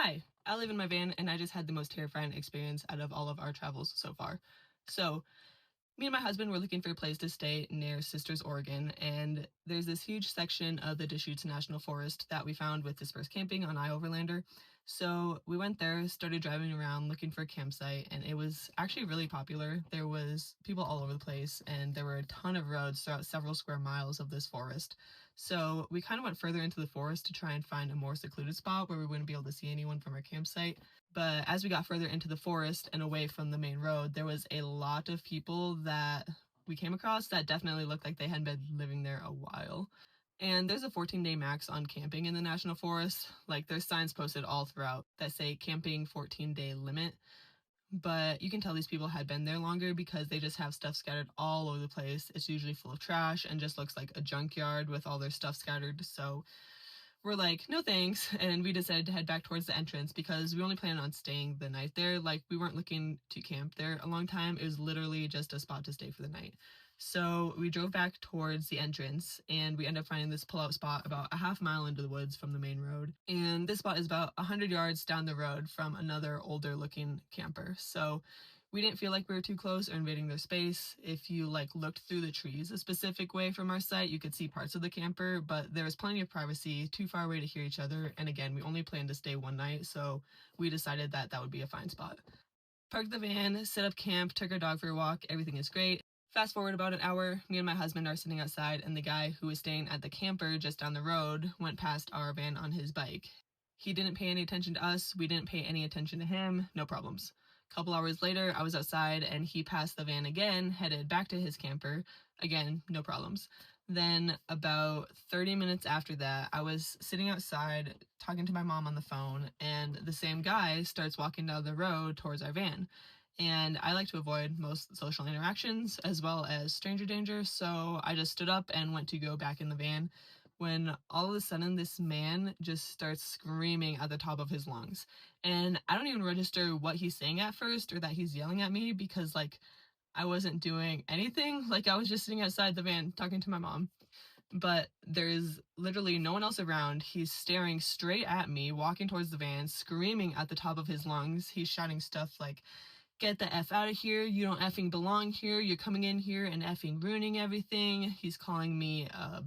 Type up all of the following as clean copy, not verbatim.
Hi, I live in my van and I just had the most terrifying experience out of all of our travels so far. So, me and my husband were looking for a place to stay near Sisters, Oregon, and there's this huge section of the Deschutes National Forest that we found with dispersed camping on iOverlander. So we went there, started driving around looking for a campsite, and it was actually really popular. There was people all over the place, and there were a ton of roads throughout several square miles of this forest. So we kind of went further into the forest to try and find a more secluded spot where we wouldn't be able to see anyone from our campsite. But as we got further into the forest and away from the main road, there was a lot of people that we came across that definitely looked like they had been living there a while. And there's a 14-day max on camping in the national forest. Like, there's signs posted all throughout that say camping 14-day limit. But you can tell these people had been there longer because they just have stuff scattered all over the place. It's usually full of trash and just looks like a junkyard with all their stuff scattered. So we're like, no thanks, and we decided to head back towards the entrance because we only planned on staying the night there. Like, we weren't looking to camp there a long time. It was literally just a spot to stay for the night. So we drove back towards the entrance and we ended up finding this pullout spot about a half mile into the woods from the main road. And this spot is about 100 yards down the road from another older looking camper. So we didn't feel like we were too close or invading their space. If you looked through the trees a specific way from our site, you could see parts of the camper, but there was plenty of privacy, too far away to hear each other. And again, we only planned to stay one night, so we decided that that would be a fine spot. Parked the van, set up camp, took our dog for a walk. Everything is great. Fast forward about an hour, me and my husband are sitting outside, and the guy who was staying at the camper just down the road went past our van on his bike. He didn't pay any attention to us. We didn't pay any attention to him. No problems. A couple hours later, I was outside and he passed the van again, headed back to his camper. Again, no problems. Then about 30 minutes after that, I was sitting outside talking to my mom on the phone, and the same guy starts walking down the road towards our van. And I like to avoid most social interactions as well as stranger danger, so I just stood up and went to go back in the van when all of a sudden this man just starts screaming at the top of his lungs. And I don't even register what he's saying at first or that he's yelling at me because I wasn't doing anything. I was just sitting outside the van talking to my mom. But there's literally no one else around. He's staring straight at me, walking towards the van, screaming at the top of his lungs. He's shouting stuff like, "Get the F out of here, you don't effing belong here, you're coming in here and effing ruining everything." He's calling me a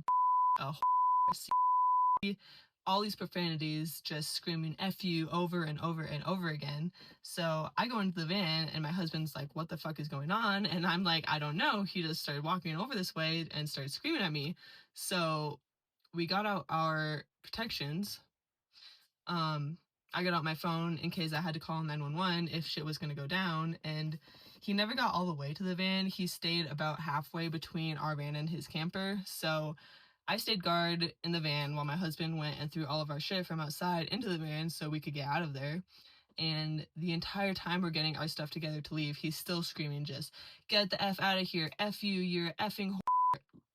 all these profanities, just screaming F you over and over and over again. So I go into the van and my husband's like, "What the fuck is going on?" And I'm like, "I don't know." He just started walking over this way and started screaming at me. So we got out our protections. I got out my phone in case I had to call 911 if shit was going to go down, and he never got all the way to the van. He stayed about halfway between our van and his camper, so I stayed guard in the van while my husband went and threw all of our shit from outside into the van so we could get out of there. And the entire time we're getting our stuff together to leave, he's still screaming just, "Get the F out of here, F you, you're effing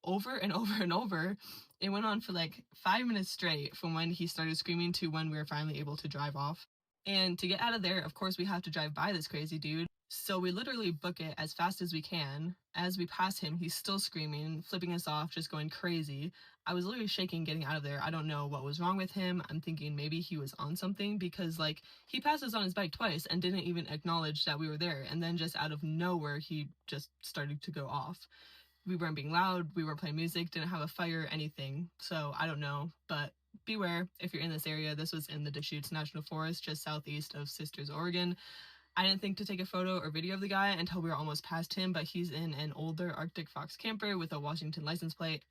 over and over and over." It went on for 5 minutes straight from when he started screaming to when we were finally able to drive off. And to get out of there, of course, we have to drive by this crazy dude. So we literally book it as fast as we can. As we pass him, he's still screaming, flipping us off, just going crazy. I was literally shaking getting out of there. I don't know what was wrong with him. I'm thinking maybe he was on something because he passed us on his bike twice and didn't even acknowledge that we were there. And then just out of nowhere, he just started to go off. We weren't being loud, we weren't playing music, didn't have a fire, anything. So I don't know, but beware if you're in this area. This was in the Deschutes National Forest, just southeast of Sisters, Oregon. I didn't think to take a photo or video of the guy until we were almost past him, but he's in an older Arctic Fox camper with a Washington license plate.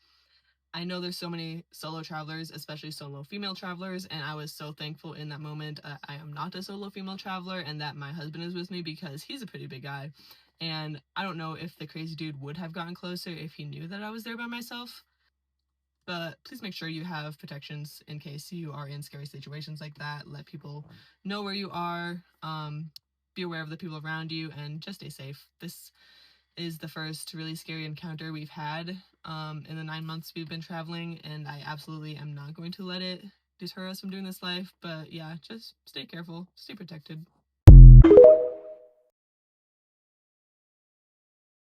I know there's so many solo travelers, especially solo female travelers, and I was so thankful in that moment I am not a solo female traveler and that my husband is with me because he's a pretty big guy. And I don't know if the crazy dude would have gotten closer if he knew that I was there by myself. But please make sure you have protections in case you are in scary situations like that. Let people know where you are. Be aware of the people around you and just stay safe. This is the first really scary encounter we've had in the 9 months we've been traveling, and I absolutely am not going to let it deter us from doing this life. But yeah, just stay careful, stay protected.